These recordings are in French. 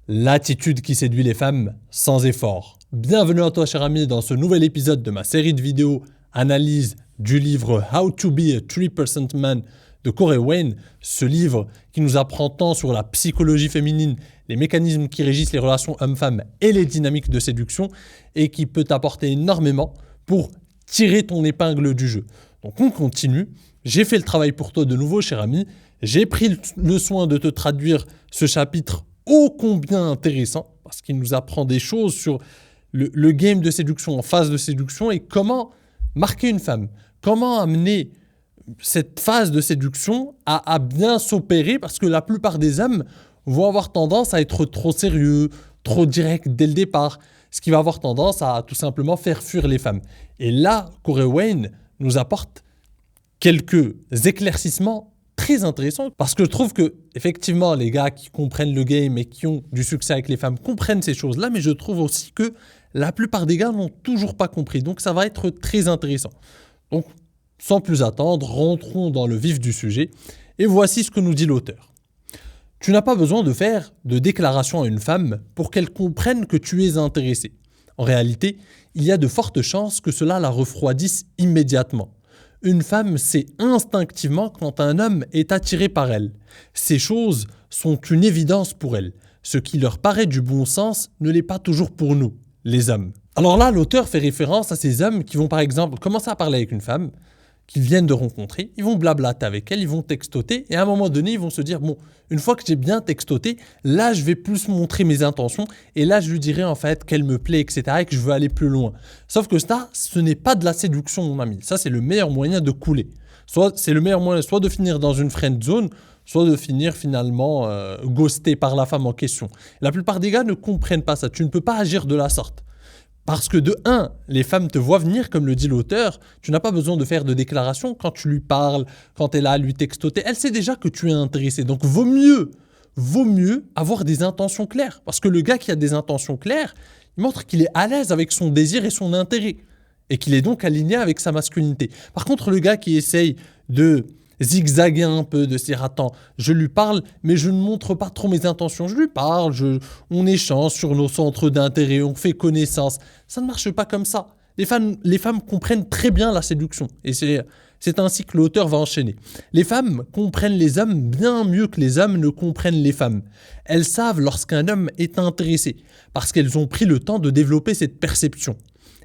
L'attitude qui séduit les femmes sans effort. Bienvenue à toi cher ami dans ce nouvel épisode de ma série de vidéos analyse du livre How to be a 3% Man de Corey Wayne. Ce livre qui nous apprend tant sur la psychologie féminine, les mécanismes qui régissent les relations hommes-femmes et les dynamiques de séduction et qui peut t'apporter énormément pour tirer ton épingle du jeu. Donc on continue. J'ai fait le travail pour toi de nouveau cher ami. J'ai pris le soin de te traduire ce chapitre ô combien intéressant parce qu'il nous apprend des choses sur le game de séduction, en phase de séduction et comment marquer une femme, comment amener cette phase de séduction à bien s'opérer parce que la plupart des hommes vont avoir tendance à être trop sérieux, trop direct dès le départ, ce qui va avoir tendance à tout simplement faire fuir les femmes. Et là, Corey Wayne nous apporte quelques éclaircissements très intéressant parce que je trouve que effectivement les gars qui comprennent le game et qui ont du succès avec les femmes comprennent ces choses-là, mais je trouve aussi que la plupart des gars n'ont toujours pas compris. Donc ça va être très intéressant. Donc sans plus attendre, rentrons dans le vif du sujet et voici ce que nous dit l'auteur. Tu n'as pas besoin de faire de déclaration à une femme pour qu'elle comprenne que tu es intéressé. En réalité, il y a de fortes chances que cela la refroidisse immédiatement. Une femme sait instinctivement quand un homme est attiré par elle. Ces choses sont une évidence pour elle. Ce qui leur paraît du bon sens ne l'est pas toujours pour nous, les hommes. Alors là, l'auteur fait référence à ces hommes qui vont par exemple commencer à parler avec une femme qu'ils viennent de rencontrer, ils vont blablater avec elle, ils vont textoter et à un moment donné, ils vont se dire « Bon, une fois que j'ai bien textoté, là, je vais plus montrer mes intentions et là, je lui dirai en fait qu'elle me plaît, etc. et que je veux aller plus loin. » Sauf que ça, ce n'est pas de la séduction, mon ami. Ça, c'est le meilleur moyen de couler. C'est le meilleur moyen soit de finir dans une friend zone, soit de finir finalement ghosté par la femme en question. La plupart des gars ne comprennent pas ça. Tu ne peux pas agir de la sorte. Parce que de 1, les femmes te voient venir, comme le dit l'auteur, tu n'as pas besoin de faire de déclaration quand tu lui parles, quand elle a à lui textoter. Elle sait déjà que tu es intéressé. Donc vaut mieux avoir des intentions claires. Parce que le gars qui a des intentions claires, il montre qu'il est à l'aise avec son désir et son intérêt. Et qu'il est donc aligné avec sa masculinité. Par contre, le gars qui essaye de zigzaguer un peu, de se dire « Attends, je lui parle, mais je ne montre pas trop mes intentions. Je lui parle, on échange sur nos centres d'intérêt, on fait connaissance. » Ça ne marche pas comme ça. Les femmes comprennent très bien la séduction. Et c'est ainsi que l'auteur va enchaîner. Les femmes comprennent les hommes bien mieux que les hommes ne comprennent les femmes. Elles savent lorsqu'un homme est intéressé, parce qu'elles ont pris le temps de développer cette perception.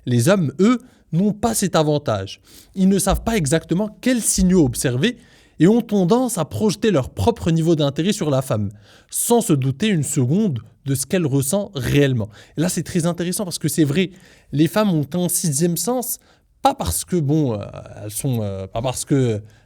Les hommes, eux, n'ont pas cet avantage. Ils ne savent pas exactement quels signaux observer et ont tendance à projeter leur propre niveau d'intérêt sur la femme, sans se douter une seconde de ce qu'elle ressent réellement. Et là, c'est très intéressant parce que c'est vrai, les femmes ont un sixième sens, pas parce que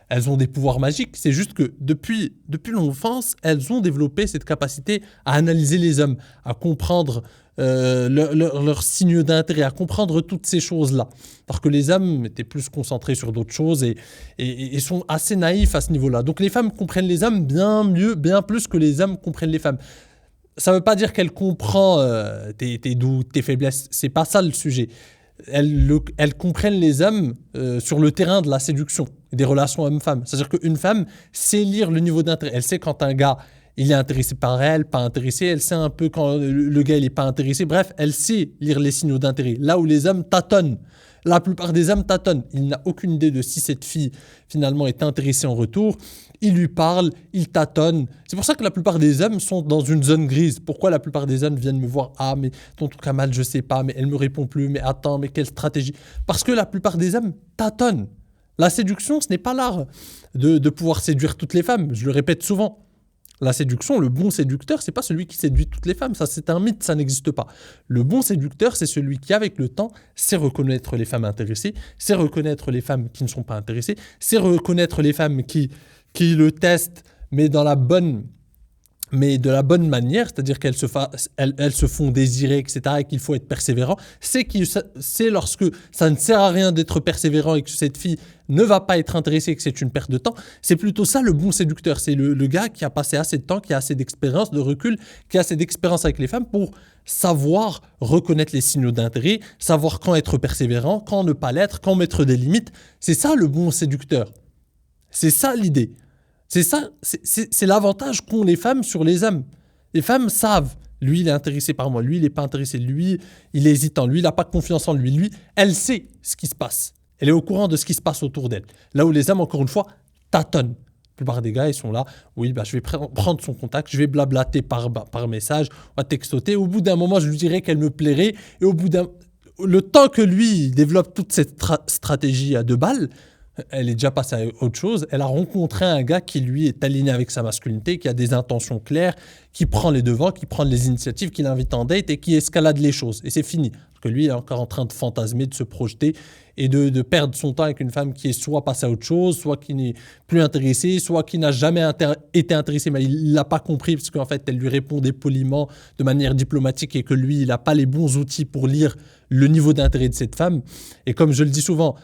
elles ont des pouvoirs magiques, c'est juste que depuis l'enfance, elles ont développé cette capacité à analyser les hommes, à comprendre leurs signes d'intérêt, à comprendre toutes ces choses-là. Parce que les hommes étaient plus concentrés sur d'autres choses et sont assez naïfs à ce niveau-là. Donc les femmes comprennent les hommes bien mieux, bien plus que les hommes comprennent les femmes. Ça ne veut pas dire qu'elle comprend tes doutes, tes faiblesses, c'est pas ça le sujet. Elles comprennent les hommes sur le terrain de la séduction, des relations hommes-femmes. C'est-à-dire qu'une femme sait lire le niveau d'intérêt. Elle sait quand un gars il est intéressé par elle, pas intéressé. Elle sait un peu quand le gars il n'est pas intéressé. Bref, elle sait lire les signaux d'intérêt. Là où les hommes tâtonnent. La plupart des hommes tâtonnent. Il n'a aucune idée de si cette fille finalement est intéressée en retour. Il lui parle, il tâtonne. C'est pour ça que la plupart des hommes sont dans une zone grise. Pourquoi la plupart des hommes viennent me voir ? Ah, mais tonton Kamal, je sais pas, mais elle me répond plus. Mais attends, mais quelle stratégie ? Parce que la plupart des hommes tâtonnent. La séduction, ce n'est pas l'art de pouvoir séduire toutes les femmes. Je le répète souvent. La séduction, le bon séducteur, c'est pas celui qui séduit toutes les femmes. Ça, c'est un mythe, ça n'existe pas. Le bon séducteur, c'est celui qui, avec le temps, sait reconnaître les femmes intéressées, sait reconnaître les femmes qui ne sont pas intéressées, sait reconnaître les femmes qui le testent, mais de la bonne manière, c'est-à-dire qu'elles se font désirer, etc., et qu'il faut être persévérant. C'est lorsque ça ne sert à rien d'être persévérant et que cette fille ne va pas être intéressée et que c'est une perte de temps. C'est plutôt ça le bon séducteur. C'est le gars qui a passé assez de temps, qui a assez d'expérience, de recul, qui a assez d'expérience avec les femmes pour savoir reconnaître les signaux d'intérêt, savoir quand être persévérant, quand ne pas l'être, quand mettre des limites. C'est ça le bon séducteur. C'est ça l'idée. C'est ça, c'est l'avantage qu'ont les femmes sur les hommes. Les femmes savent Lui, il est intéressé par moi. Lui, il n'est pas intéressé. Lui, il est hésitant. Lui, il n'a pas confiance en lui. Lui, elle sait ce qui se passe. Elle est au courant de ce qui se passe autour d'elle. Là où les hommes, encore une fois, tâtonnent. La plupart des gars, ils sont là. Oui, je vais prendre son contact. Je vais blablater par message. On va textoter. Au bout d'un moment, je lui dirai qu'elle me plairait. Et au bout le temps que lui il développe toute cette stratégie à 2 balles, elle est déjà passée à autre chose. Elle a rencontré un gars qui, lui, est aligné avec sa masculinité, qui a des intentions claires, qui prend les devants, qui prend les initiatives, qui l'invite en date et qui escalade les choses. Et c'est fini. Parce que lui, il est encore en train de fantasmer, de se projeter et de perdre son temps avec une femme qui est soit passée à autre chose, soit qui n'est plus intéressée, soit qui n'a jamais été intéressée, mais il ne l'a pas compris parce qu'en fait, elle lui répondait poliment, de manière diplomatique et que lui, il n'a pas les bons outils pour lire le niveau d'intérêt de cette femme. Et comme je le dis souvent,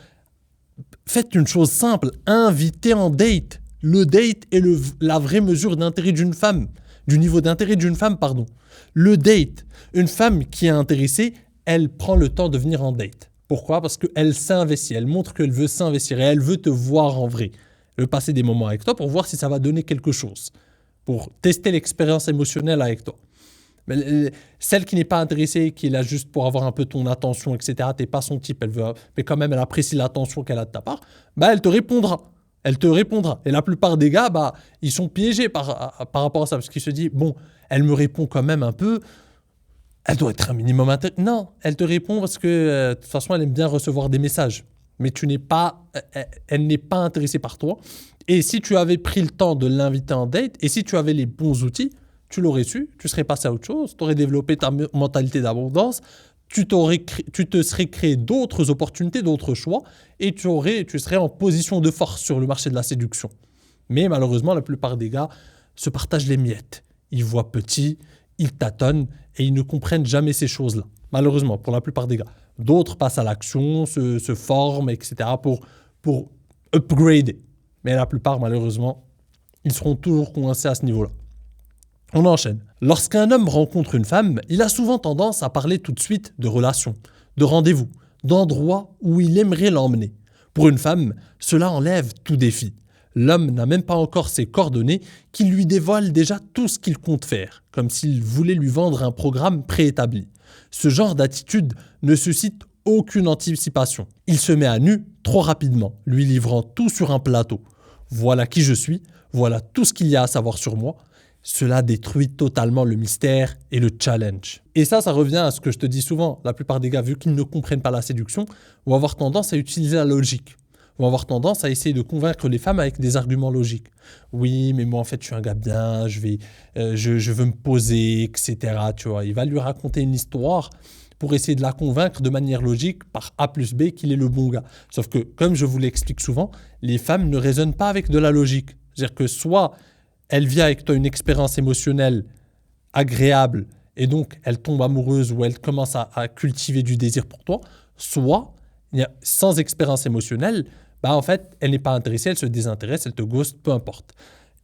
faites une chose simple, invitez en date. Le date est la vraie mesure d'intérêt d'une femme, du niveau d'intérêt d'une femme, pardon. Le date, une femme qui est intéressée, elle prend le temps de venir en date. Pourquoi ? Parce qu'elle s'investit, elle montre qu'elle veut s'investir et elle veut te voir en vrai. Elle veut passer des moments avec toi pour voir si ça va donner quelque chose, pour tester l'expérience émotionnelle avec toi. Mais celle qui n'est pas intéressée, qui est là juste pour avoir un peu ton attention, etc., t'es pas son type, mais quand même elle apprécie l'attention qu'elle a de ta part, elle te répondra. Elle te répondra. Et la plupart des gars, ils sont piégés par rapport à ça, parce qu'ils se disent, bon, elle me répond quand même un peu, elle doit être un minimum intéressée. Non, elle te répond parce que de toute façon, elle aime bien recevoir des messages. Mais elle n'est pas intéressée par toi. Et si tu avais pris le temps de l'inviter en date, et si tu avais les bons outils, tu l'aurais su, tu serais passé à autre chose, tu aurais développé ta mentalité d'abondance, tu te serais créé d'autres opportunités, d'autres choix, et tu serais en position de force sur le marché de la séduction. Mais malheureusement, la plupart des gars se partagent les miettes. Ils voient petit, ils tâtonnent, et ils ne comprennent jamais ces choses-là. Malheureusement, pour la plupart des gars. D'autres passent à l'action, se forment, etc. pour upgrader. Mais la plupart, malheureusement, ils seront toujours coincés à ce niveau-là. On enchaîne. Lorsqu'un homme rencontre une femme, il a souvent tendance à parler tout de suite de relations, de rendez-vous, d'endroits où il aimerait l'emmener. Pour une femme, cela enlève tout défi. L'homme n'a même pas encore ses coordonnées qui lui dévoilent déjà tout ce qu'il compte faire, comme s'il voulait lui vendre un programme préétabli. Ce genre d'attitude ne suscite aucune anticipation. Il se met à nu trop rapidement, lui livrant tout sur un plateau. Voilà qui je suis, voilà tout ce qu'il y a à savoir sur moi. Cela détruit totalement le mystère et le challenge. Et ça revient à ce que je te dis souvent. La plupart des gars, vu qu'ils ne comprennent pas la séduction, vont avoir tendance à utiliser la logique. Vont avoir tendance à essayer de convaincre les femmes avec des arguments logiques. Oui, mais moi en fait je suis un gars bien, je veux me poser, etc. Tu vois, il va lui raconter une histoire pour essayer de la convaincre de manière logique par A plus B qu'il est le bon gars. Sauf que, comme je vous l'explique souvent, les femmes ne raisonnent pas avec de la logique. C'est-à-dire que soit elle vit avec toi une expérience émotionnelle agréable et donc elle tombe amoureuse ou elle commence à cultiver du désir pour toi, soit sans expérience émotionnelle, en fait, elle n'est pas intéressée, elle se désintéresse, elle te ghost, peu importe.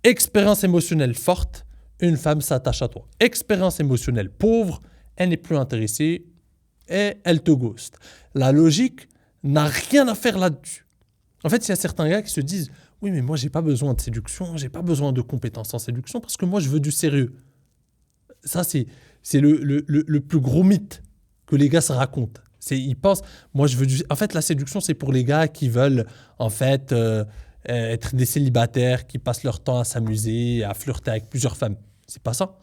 Expérience émotionnelle forte, une femme s'attache à toi. Expérience émotionnelle pauvre, elle n'est plus intéressée et elle te ghost. La logique n'a rien à faire là-dessus. En fait, il y a certains gars qui se disent « Oui, mais moi, j'ai pas besoin de séduction, j'ai pas besoin de compétences en séduction parce que moi, je veux du sérieux. » Ça, c'est le plus gros mythe que les gars se racontent. Ils pensent « Moi, je veux du... » En fait, la séduction, c'est pour les gars qui veulent, en fait, être des célibataires, qui passent leur temps à s'amuser, à flirter avec plusieurs femmes. C'est pas ça.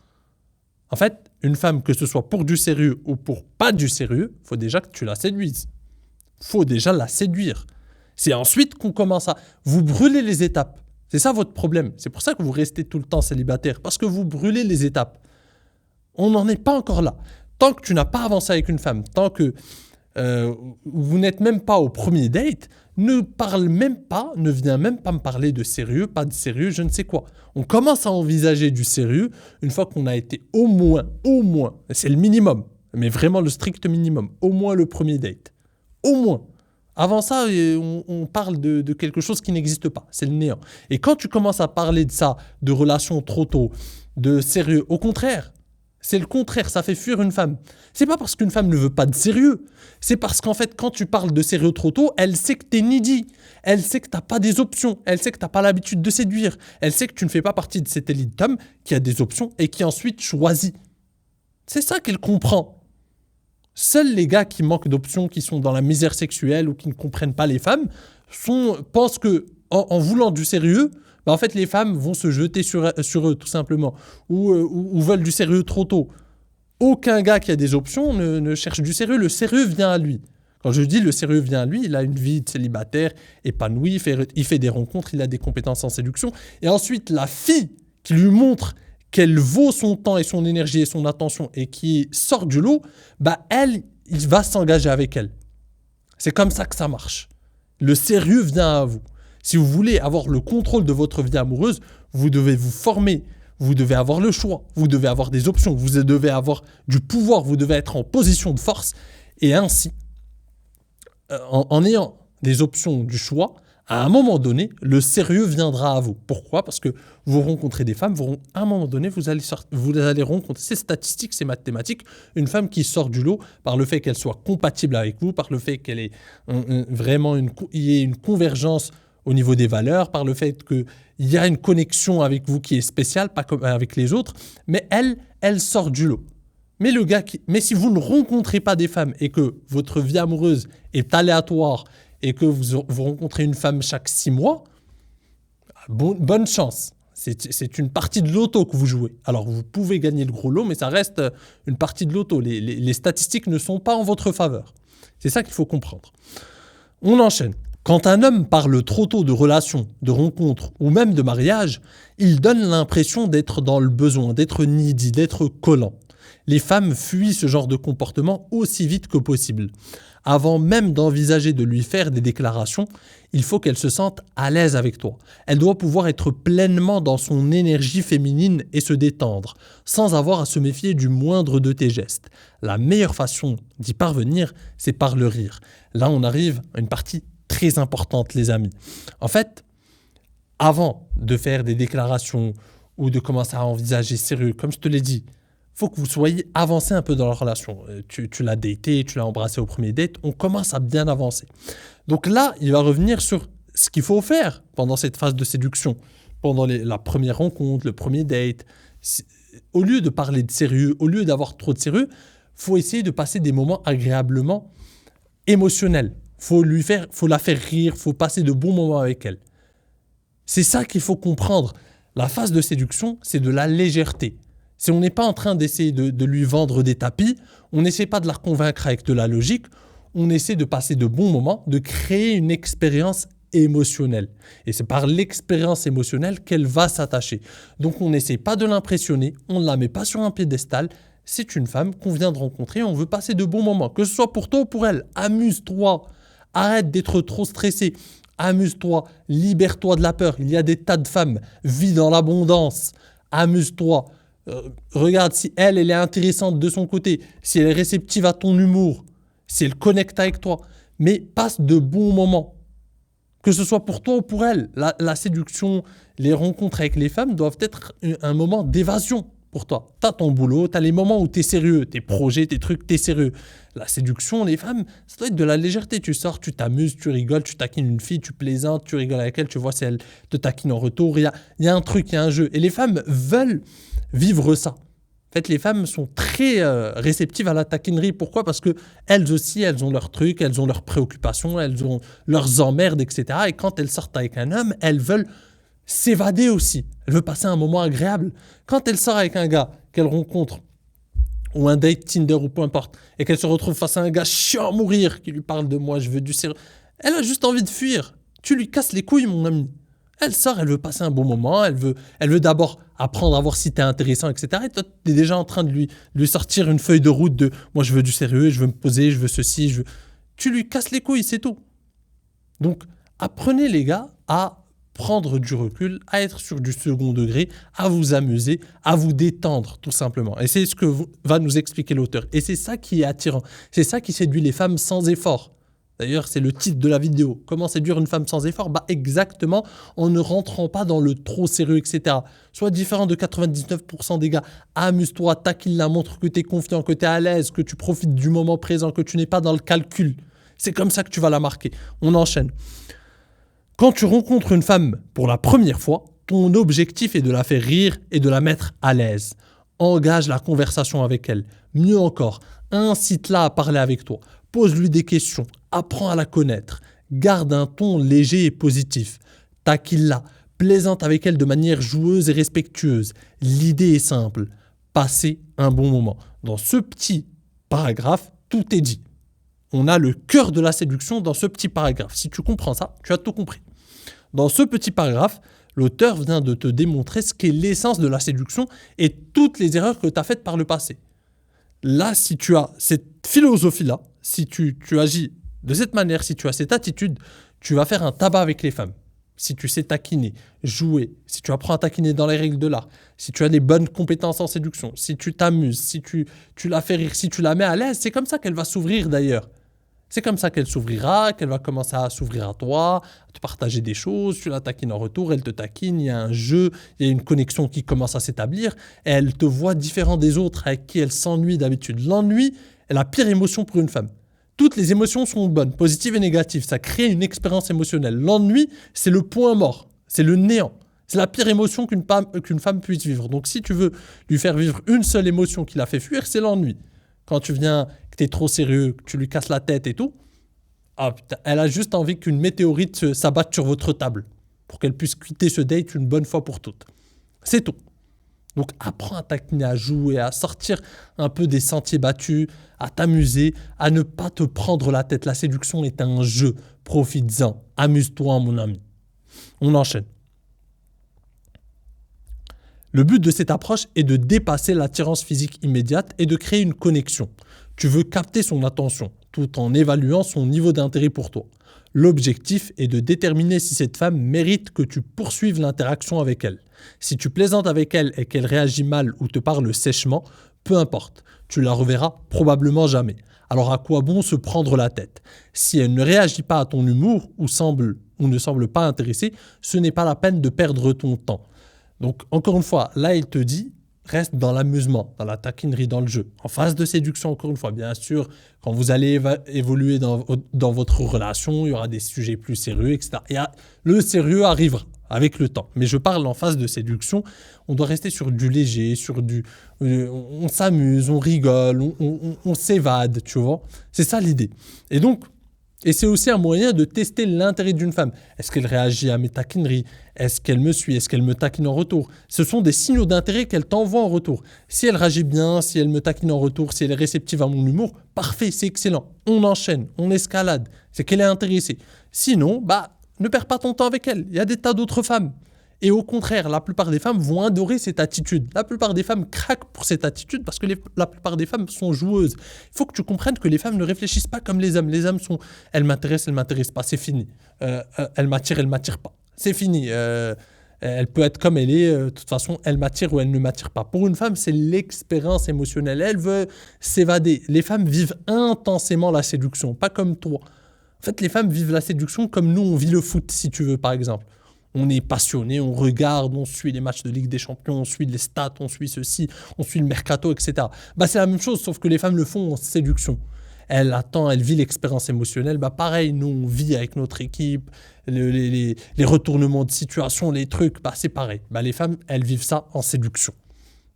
En fait, une femme, que ce soit pour du sérieux ou pour pas du sérieux, il faut déjà que tu la séduises. Il faut déjà la séduire. C'est ensuite qu'on commence à... Vous brûlez les étapes. C'est ça votre problème. C'est pour ça que vous restez tout le temps célibataire. Parce que vous brûlez les étapes. On n'en est pas encore là. Tant que tu n'as pas avancé avec une femme, tant que vous n'êtes même pas au premier date, ne viens même pas me parler de sérieux, pas de sérieux, je ne sais quoi. On commence à envisager du sérieux une fois qu'on a été au moins, c'est le minimum, mais vraiment le strict minimum, au moins le premier date. Au moins. Avant ça, on parle de quelque chose qui n'existe pas. C'est le néant. Et quand tu commences à parler de ça, de relations trop tôt, de sérieux, au contraire, c'est le contraire, ça fait fuir une femme. C'est pas parce qu'une femme ne veut pas de sérieux. C'est parce qu'en fait, quand tu parles de sérieux trop tôt, elle sait que t'es needy. Elle sait que t'as pas des options. Elle sait que t'as pas l'habitude de séduire. Elle sait que tu ne fais pas partie de cette élite d'hommes qui a des options et qui ensuite choisit. C'est ça qu'elle comprend. Seuls les gars qui manquent d'options, qui sont dans la misère sexuelle ou qui ne comprennent pas les femmes, pensent que en voulant du sérieux, en fait, les femmes vont se jeter sur eux, tout simplement, ou veulent du sérieux trop tôt. Aucun gars qui a des options ne cherche du sérieux. Le sérieux vient à lui. Quand je dis le sérieux vient à lui, il a une vie de célibataire épanouie, il fait des rencontres, il a des compétences en séduction. Et ensuite, la fille qui lui montre qu'elle vaut son temps et son énergie et son attention et qui sort du lot, il va s'engager avec elle. C'est comme ça que ça marche. Le sérieux vient à vous. Si vous voulez avoir le contrôle de votre vie amoureuse, vous devez vous former, vous devez avoir le choix, vous devez avoir des options, vous devez avoir du pouvoir, vous devez être en position de force. Et ainsi, en ayant des options du choix, à un moment donné, le sérieux viendra à vous. Pourquoi ? Parce que vous rencontrez des femmes, à un moment donné, vous allez rencontrer, c'est statistique, c'est mathématique, une femme qui sort du lot par le fait qu'elle soit compatible avec vous, par le fait qu'elle ait il y ait une convergence au niveau des valeurs, par le fait qu'il y a une connexion avec vous qui est spéciale, pas comme avec les autres, mais elle sort du lot. Mais si vous ne rencontrez pas des femmes et que votre vie amoureuse est aléatoire et que vous rencontrez une femme chaque 6 mois, bonne chance. C'est une partie de l'auto que vous jouez. Alors, vous pouvez gagner le gros lot, mais ça reste une partie de l'auto. Les statistiques ne sont pas en votre faveur. C'est ça qu'il faut comprendre. On enchaîne. Quand un homme parle trop tôt de relations, de rencontres ou même de mariage, il donne l'impression d'être dans le besoin, d'être needy, d'être collant. Les femmes fuient ce genre de comportement aussi vite que possible. Avant même d'envisager de lui faire des déclarations, il faut qu'elle se sente à l'aise avec toi. Elle doit pouvoir être pleinement dans son énergie féminine et se détendre, sans avoir à se méfier du moindre de tes gestes. La meilleure façon d'y parvenir, c'est par le rire. Là, on arrive à une partie très importante, les amis. En fait, avant de faire des déclarations ou de commencer à envisager sérieux, comme je te l'ai dit, il faut que vous soyez avancé un peu dans la relation. Tu l'as daté, tu l'as embrassé au premier date, on commence à bien avancer. Donc là, il va revenir sur ce qu'il faut faire pendant cette phase de séduction, pendant la première rencontre, le premier date. Au lieu de parler de sérieux, au lieu d'avoir trop de sérieux, il faut essayer de passer des moments agréablement émotionnels. Faut la faire rire, faut passer de bons moments avec elle. C'est ça qu'il faut comprendre. La phase de séduction, c'est de la légèreté. Si on n'est pas en train d'essayer de lui vendre des tapis, on n'essaie pas de la convaincre avec de la logique, on essaie de passer de bons moments, de créer une expérience émotionnelle. Et c'est par l'expérience émotionnelle qu'elle va s'attacher. Donc on n'essaie pas de l'impressionner, on ne la met pas sur un piédestal. C'est une femme qu'on vient de rencontrer, on veut passer de bons moments, que ce soit pour toi ou pour elle. Amuse-toi, arrête d'être trop stressé, amuse-toi, libère-toi de la peur. Il y a des tas de femmes, vis dans l'abondance, amuse-toi. Regarde si elle est intéressante de son côté, si elle est réceptive à ton humour, si elle connecte avec toi. Mais passe de bons moments, que ce soit pour toi ou pour elle. La séduction, les rencontres avec les femmes doivent être un moment d'évasion pour toi. Tu as ton boulot, tu as les moments où tu es sérieux, tes projets, tes trucs, tu es sérieux. La séduction, les femmes, ça doit être de la légèreté. Tu sors, tu t'amuses, tu rigoles, tu taquines une fille, tu plaisantes, tu rigoles avec elle, tu vois si elle te taquine en retour. Il y a un truc, il y a un jeu. Et les femmes veulent vivre ça. En fait, les femmes sont très réceptives à la taquinerie. Pourquoi ? Parce qu'elles aussi, elles ont leurs trucs, elles ont leurs préoccupations, elles ont leurs emmerdes, etc. Et quand elles sortent avec un homme, elles veulent s'évader aussi. Elles veulent passer un moment agréable. Quand elles sortent avec un gars qu'elles rencontrent, ou un date Tinder ou peu importe, et qu'elle se retrouve face à un gars chiant à mourir qui lui parle de moi, je veux du sérieux, elle a juste envie de fuir. Tu lui casses les couilles, mon ami. Elle sort, elle veut passer un bon moment, elle veut d'abord apprendre à voir si t'es intéressant, etc. Et toi, t'es déjà en train de lui sortir une feuille de route de « moi, je veux du sérieux, je veux me poser, je veux ceci, je veux… » Tu lui casses les couilles, c'est tout. Donc, apprenez les gars à prendre du recul, à être sur du second degré, à vous amuser, à vous détendre, tout simplement. Et c'est ce que va nous expliquer l'auteur. Et c'est ça qui est attirant. C'est ça qui séduit les femmes sans effort. D'ailleurs, c'est le titre de la vidéo. Comment séduire une femme sans effort ? Exactement, en ne rentrant pas dans le trop sérieux, etc. Sois différent de 99% des gars. Amuse-toi, taquine-la, montre que tu es confiant, que tu es à l'aise, que tu profites du moment présent, que tu n'es pas dans le calcul. C'est comme ça que tu vas la marquer. On enchaîne. Quand tu rencontres une femme pour la première fois, ton objectif est de la faire rire et de la mettre à l'aise. Engage la conversation avec elle. Mieux encore, incite-la à parler avec toi. Pose-lui des questions. Apprends à la connaître. Garde un ton léger et positif. Taquine-la. Plaisante avec elle de manière joueuse et respectueuse. L'idée est simple. Passer un bon moment. Dans ce petit paragraphe, tout est dit. On a le cœur de la séduction dans ce petit paragraphe. Si tu comprends ça, tu as tout compris. Dans ce petit paragraphe, l'auteur vient de te démontrer ce qu'est l'essence de la séduction et toutes les erreurs que tu as faites par le passé. Là, si tu as cette philosophie-là, si tu agis de cette manière, si tu as cette attitude, tu vas faire un tabac avec les femmes. Si tu sais taquiner, jouer, si tu apprends à taquiner dans les règles de l'art, si tu as des bonnes compétences en séduction, si tu t'amuses, si tu la fais rire, si tu la mets à l'aise, c'est comme ça qu'elle va s'ouvrir d'ailleurs. C'est comme ça qu'elle s'ouvrira, qu'elle va commencer à s'ouvrir à toi, à te partager des choses, tu la taquines en retour, elle te taquine, il y a un jeu, il y a une connexion qui commence à s'établir, et elle te voit différent des autres avec qui elle s'ennuie d'habitude. L'ennui est la pire émotion pour une femme. Toutes les émotions sont bonnes, positives et négatives, ça crée une expérience émotionnelle. L'ennui, c'est le point mort, c'est le néant. C'est la pire émotion qu'une femme puisse vivre. Donc si tu veux lui faire vivre une seule émotion qui la fait fuir, c'est l'ennui. Quand tu viens, que tu es trop sérieux, que tu lui casses la tête et tout, ah putain, elle a juste envie qu'une météorite s'abatte sur votre table pour qu'elle puisse quitter ce date une bonne fois pour toutes. C'est tout. Donc apprends à taquiner, à jouer, à sortir un peu des sentiers battus, à t'amuser, à ne pas te prendre la tête. La séduction est un jeu. Profites-en. Amuse-toi, mon ami. On enchaîne. Le but de cette approche est de dépasser l'attirance physique immédiate et de créer une connexion. Tu veux capter son attention tout en évaluant son niveau d'intérêt pour toi. L'objectif est de déterminer si cette femme mérite que tu poursuives l'interaction avec elle. Si tu plaisantes avec elle et qu'elle réagit mal ou te parle sèchement, peu importe, tu la reverras probablement jamais. Alors à quoi bon se prendre la tête? Si elle ne réagit pas à ton humour ou ne semble pas intéressée, ce n'est pas la peine de perdre ton temps. Donc, encore une fois, là, il te dit, reste dans l'amusement, dans la taquinerie, dans le jeu. En phase de séduction, encore une fois, bien sûr, quand vous allez évoluer dans votre relation, il y aura des sujets plus sérieux, etc. Et le sérieux arrivera avec le temps. Mais je parle en phase de séduction, on doit rester sur du léger, on s'amuse, on rigole, on s'évade, tu vois. C'est ça l'idée. Et c'est aussi un moyen de tester l'intérêt d'une femme. Est-ce qu'elle réagit à mes taquineries? Est-ce qu'elle me suit? Est-ce qu'elle me taquine en retour? Ce sont des signaux d'intérêt qu'elle t'envoie en retour. Si elle réagit bien, si elle me taquine en retour, si elle est réceptive à mon humour, parfait, c'est excellent. On enchaîne, on escalade. C'est qu'elle est intéressée. Sinon, ne perds pas ton temps avec elle. Il y a des tas d'autres femmes. Et au contraire, la plupart des femmes vont adorer cette attitude. La plupart des femmes craquent pour cette attitude parce que la plupart des femmes sont joueuses. Il faut que tu comprennes que les femmes ne réfléchissent pas comme les hommes. Les hommes sont « elle m'intéresse pas, c'est fini. Elle m'attire pas, c'est fini. Elle peut être comme elle est, de toute façon, elle m'attire ou elle ne m'attire pas. » Pour une femme, c'est l'expérience émotionnelle. Elle veut s'évader. Les femmes vivent intensément la séduction, pas comme toi. En fait, les femmes vivent la séduction comme nous, on vit le foot, si tu veux, par exemple. On est passionné, on regarde, on suit les matchs de Ligue des Champions, on suit les stats, on suit ceci, on suit le mercato, etc. C'est la même chose, sauf que les femmes le font en séduction. Elle attend, elle vit l'expérience émotionnelle. Pareil, nous, on vit avec notre équipe, les retournements de situation, les trucs, c'est pareil. Les femmes, elles vivent ça en séduction.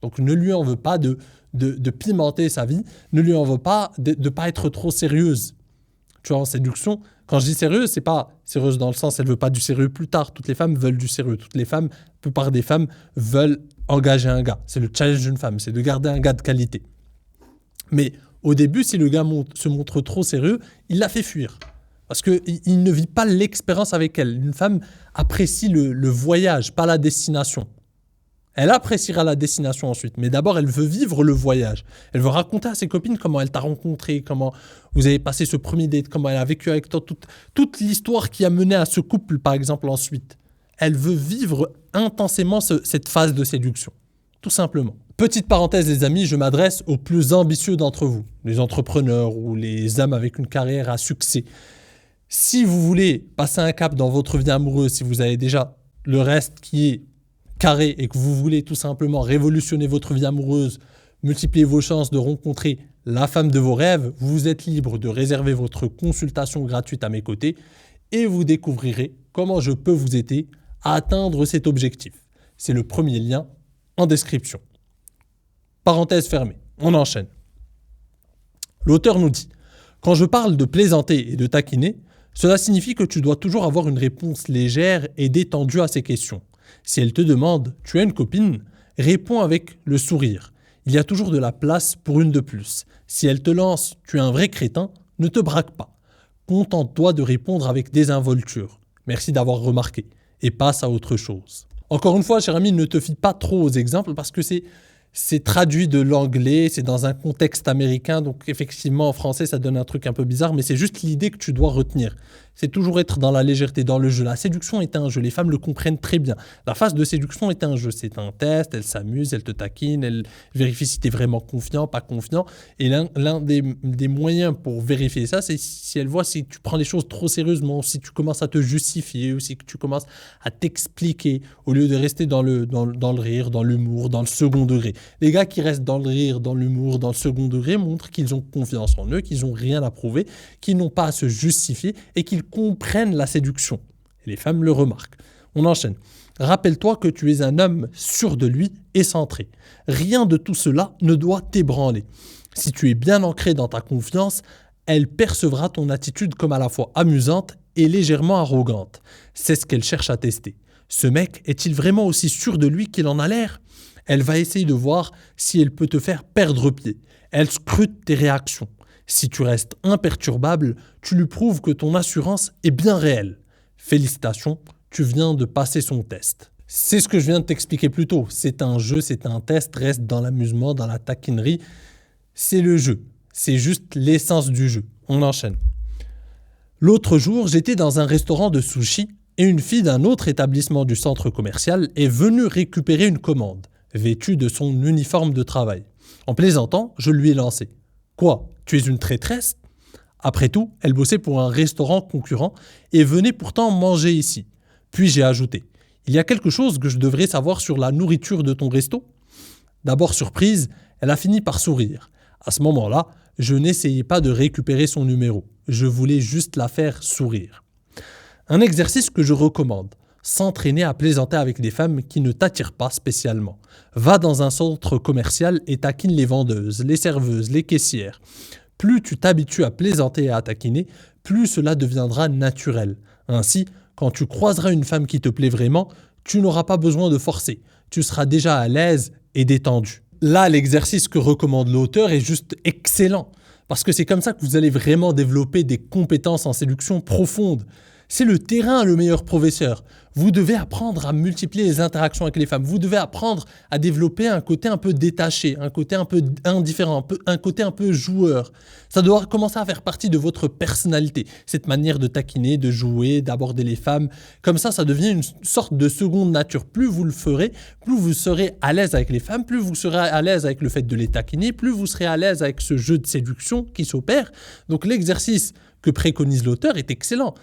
Donc, ne lui en veux pas de pimenter sa vie, ne lui en veux pas de ne pas être trop sérieuse. Tu vois, en séduction, quand je dis sérieuse, c'est pas sérieuse dans le sens, elle veut pas du sérieux plus tard. Toutes les femmes veulent du sérieux. La plupart des femmes veulent engager un gars. C'est le challenge d'une femme, c'est de garder un gars de qualité. Mais au début, si le gars se montre trop sérieux, il la fait fuir. Parce qu'il ne vit pas l'expérience avec elle. Une femme apprécie le voyage, pas la destination. Elle appréciera la destination ensuite, mais d'abord, elle veut vivre le voyage. Elle veut raconter à ses copines comment elle t'a rencontré, comment vous avez passé ce premier date, comment elle a vécu avec toi, toute l'histoire qui a mené à ce couple, par exemple, ensuite. Elle veut vivre intensément cette phase de séduction, tout simplement. Petite parenthèse, les amis, je m'adresse aux plus ambitieux d'entre vous, les entrepreneurs ou les hommes avec une carrière à succès. Si vous voulez passer un cap dans votre vie amoureuse, si vous avez déjà le reste qui est carré et que vous voulez tout simplement révolutionner votre vie amoureuse, multiplier vos chances de rencontrer la femme de vos rêves, vous êtes libre de réserver votre consultation gratuite à mes côtés et vous découvrirez comment je peux vous aider à atteindre cet objectif. C'est le premier lien en description. Parenthèse fermée. On enchaîne. L'auteur nous dit « Quand je parle de plaisanter et de taquiner, cela signifie que tu dois toujours avoir une réponse légère et détendue à ces questions. Si elle te demande « Tu as une copine ?» réponds avec le sourire. Il y a toujours de la place pour une de plus. Si elle te lance « Tu es un vrai crétin », ne te braque pas. Contente-toi de répondre avec désinvolture. Merci d'avoir remarqué. Et passe à autre chose. Encore une fois, cher ami, ne te fie pas trop aux exemples parce que c'est traduit de l'anglais, c'est dans un contexte américain, donc effectivement en français ça donne un truc un peu bizarre, mais c'est juste l'idée que tu dois retenir. C'est toujours être dans la légèreté, dans le jeu. La séduction est un jeu, les femmes le comprennent très bien. La phase de séduction est un jeu, c'est un test, elle s'amuse, elle te taquine, elle vérifie si tu es vraiment confiant, pas confiant. Et l'un des moyens pour vérifier ça, c'est si elle voit si tu prends les choses trop sérieusement, si tu commences à te justifier, ou si tu commences à t'expliquer, au lieu de rester dans le rire, dans l'humour, dans le second degré. Les gars qui restent dans le rire, dans l'humour, dans le second degré montrent qu'ils ont confiance en eux, qu'ils n'ont rien à prouver, qu'ils n'ont pas à se justifier et qu'ils comprennent la séduction. Et les femmes le remarquent. On enchaîne. Rappelle-toi que tu es un homme sûr de lui et centré. Rien de tout cela ne doit t'ébranler. Si tu es bien ancré dans ta confiance, elle percevra ton attitude comme à la fois amusante et légèrement arrogante. C'est ce qu'elle cherche à tester. Ce mec est-il vraiment aussi sûr de lui qu'il en a l'air ? Elle va essayer de voir si elle peut te faire perdre pied. Elle scrute tes réactions. Si tu restes imperturbable, tu lui prouves que ton assurance est bien réelle. Félicitations, tu viens de passer son test. C'est ce que je viens de t'expliquer plus tôt. C'est un jeu, c'est un test, reste dans l'amusement, dans la taquinerie. C'est le jeu. C'est juste l'essence du jeu. On enchaîne. L'autre jour, j'étais dans un restaurant de sushi et une fille d'un autre établissement du centre commercial est venue récupérer une commande, vêtue de son uniforme de travail. En plaisantant, je lui ai lancé « Quoi ? Tu es une traîtresse ?» Après tout, elle bossait pour un restaurant concurrent et venait pourtant manger ici. Puis j'ai ajouté « Il y a quelque chose que je devrais savoir sur la nourriture de ton resto ?» D'abord surprise, elle a fini par sourire. À ce moment-là, je n'essayais pas de récupérer son numéro. Je voulais juste la faire sourire. Un exercice que je recommande. S'entraîner à plaisanter avec des femmes qui ne t'attirent pas spécialement. Va dans un centre commercial et taquine les vendeuses, les serveuses, les caissières. Plus tu t'habitues à plaisanter et à taquiner, plus cela deviendra naturel. Ainsi, quand tu croiseras une femme qui te plaît vraiment, tu n'auras pas besoin de forcer. Tu seras déjà à l'aise et détendu. Là, l'exercice que recommande l'auteur est juste excellent. Parce que c'est comme ça que vous allez vraiment développer des compétences en séduction profondes. C'est le terrain le meilleur professeur. Vous devez apprendre à multiplier les interactions avec les femmes. Vous devez apprendre à développer un côté un peu détaché, un côté un peu indifférent, un côté un peu joueur. Ça doit commencer à faire partie de votre personnalité. Cette manière de taquiner, de jouer, d'aborder les femmes. Comme ça devient une sorte de seconde nature. Plus vous le ferez, plus vous serez à l'aise avec les femmes, plus vous serez à l'aise avec le fait de les taquiner, plus vous serez à l'aise avec ce jeu de séduction qui s'opère. Donc l'exercice que préconise l'auteur est excellent.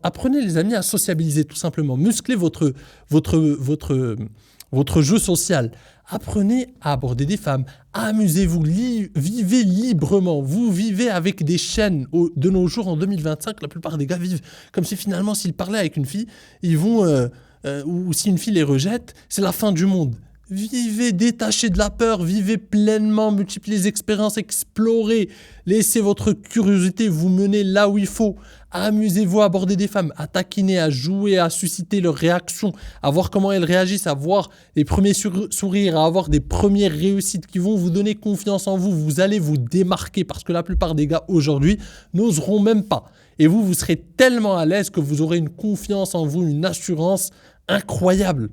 Apprenez les amis à sociabiliser tout simplement. Musclez votre jeu social. Apprenez à aborder des femmes. Amusez-vous, vivez librement. Vous vivez avec des chaînes. De nos jours, en 2025, la plupart des gars vivent comme si finalement, s'ils parlaient avec une fille, ils vont, ou si une fille les rejette, c'est la fin du monde. Vivez détaché de la peur, vivez pleinement, multipliez les expériences, explorez, laissez votre curiosité vous mener là où il faut. Amusez-vous à aborder des femmes, à taquiner, à jouer, à susciter leurs réactions, à voir comment elles réagissent, à voir les premiers sourires, à avoir des premières réussites qui vont vous donner confiance en vous. Vous allez vous démarquer parce que la plupart des gars aujourd'hui n'oseront même pas. Et vous serez tellement à l'aise que vous aurez une confiance en vous, une assurance incroyable.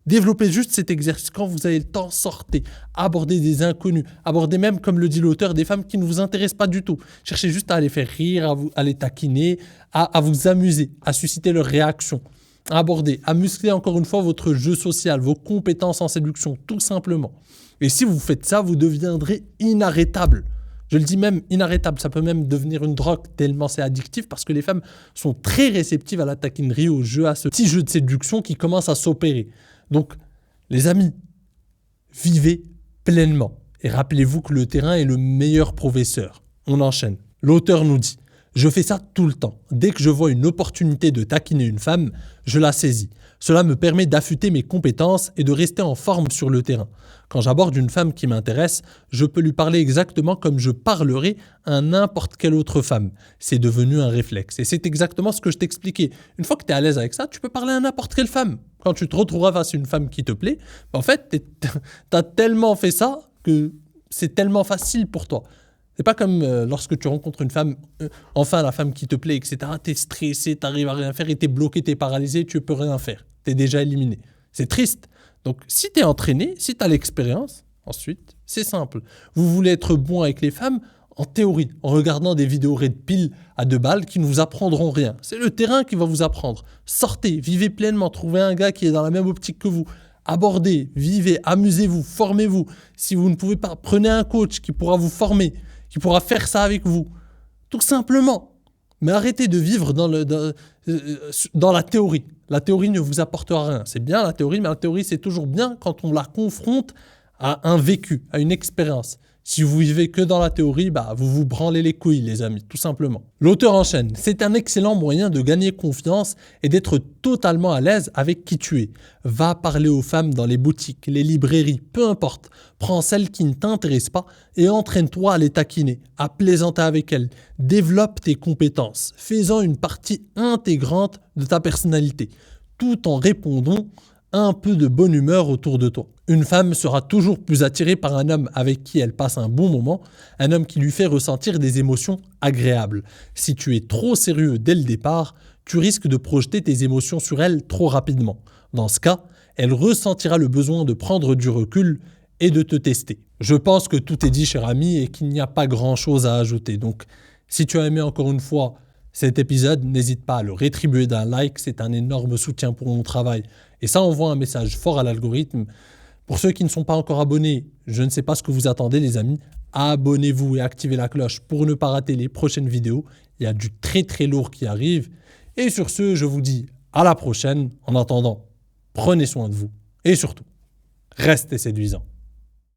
Développez juste cet exercice. Quand vous avez le temps, sortez, abordez des inconnus, abordez même, comme le dit l'auteur, des femmes qui ne vous intéressent pas du tout. Cherchez juste à les faire rire, à les taquiner, à vous amuser, à susciter leurs réactions, à aborder, à muscler encore une fois votre jeu social, vos compétences en séduction, tout simplement. Et si vous faites ça, vous deviendrez inarrêtable. Je le dis même inarrêtable, ça peut même devenir une drogue tellement c'est addictif parce que les femmes sont très réceptives à la taquinerie, au jeu, à ce petit jeu de séduction qui commence à s'opérer. Donc, les amis, vivez pleinement et rappelez-vous que le terrain est le meilleur professeur. On enchaîne. L'auteur nous dit « Je fais ça tout le temps. Dès que je vois une opportunité de taquiner une femme, je la saisis. Cela me permet d'affûter mes compétences et de rester en forme sur le terrain. Quand j'aborde une femme qui m'intéresse, je peux lui parler exactement comme je parlerais à n'importe quelle autre femme. C'est devenu un réflexe. Et c'est exactement ce que je t'expliquais. Une fois que tu es à l'aise avec ça, tu peux parler à n'importe quelle femme. Quand tu te retrouveras face à une femme qui te plaît, en fait, tu as tellement fait ça que c'est tellement facile pour toi. C'est pas comme lorsque tu rencontres une femme, enfin la femme qui te plaît, etc. Tu es stressé, tu n'arrives à rien faire et tu es bloqué, tu es paralysé, tu peux rien faire. Tu es déjà éliminé. C'est triste. Donc si tu es entraîné, si tu as l'expérience, ensuite, c'est simple. Vous voulez être bon avec les femmes en théorie, en regardant des vidéos Red Pill à 2 balles qui ne vous apprendront rien. C'est le terrain qui va vous apprendre. Sortez, vivez pleinement, trouvez un gars qui est dans la même optique que vous. Abordez, vivez, amusez-vous, formez-vous. Si vous ne pouvez pas, prenez un coach qui pourra vous former, qui pourra faire ça avec vous. Tout simplement. Mais arrêtez de vivre dans la théorie. La théorie ne vous apportera rien. C'est bien la théorie, mais la théorie, c'est toujours bien quand on la confronte à un vécu, à une expérience. Si vous vivez que dans la théorie, vous vous branlez les couilles, les amis, tout simplement. L'auteur enchaîne. C'est un excellent moyen de gagner confiance et d'être totalement à l'aise avec qui tu es. Va parler aux femmes dans les boutiques, les librairies, peu importe. Prends celles qui ne t'intéressent pas et entraîne-toi à les taquiner, à plaisanter avec elles. Développe tes compétences. Fais-en une partie intégrante de ta personnalité, tout en répondant un peu de bonne humeur autour de toi. Une femme sera toujours plus attirée par un homme avec qui elle passe un bon moment, un homme qui lui fait ressentir des émotions agréables. Si tu es trop sérieux dès le départ, tu risques de projeter tes émotions sur elle trop rapidement. Dans ce cas, elle ressentira le besoin de prendre du recul et de te tester. Je pense que tout est dit, cher ami, et qu'il n'y a pas grand-chose à ajouter. Donc, si tu as aimé encore une fois cet épisode, n'hésite pas à le rétribuer d'un like, c'est un énorme soutien pour mon travail. Et ça envoie un message fort à l'algorithme. Pour ceux qui ne sont pas encore abonnés, je ne sais pas ce que vous attendez les amis, abonnez-vous et activez la cloche pour ne pas rater les prochaines vidéos. Il y a du très très lourd qui arrive. Et sur ce, je vous dis à la prochaine. En attendant, prenez soin de vous et surtout, restez séduisants.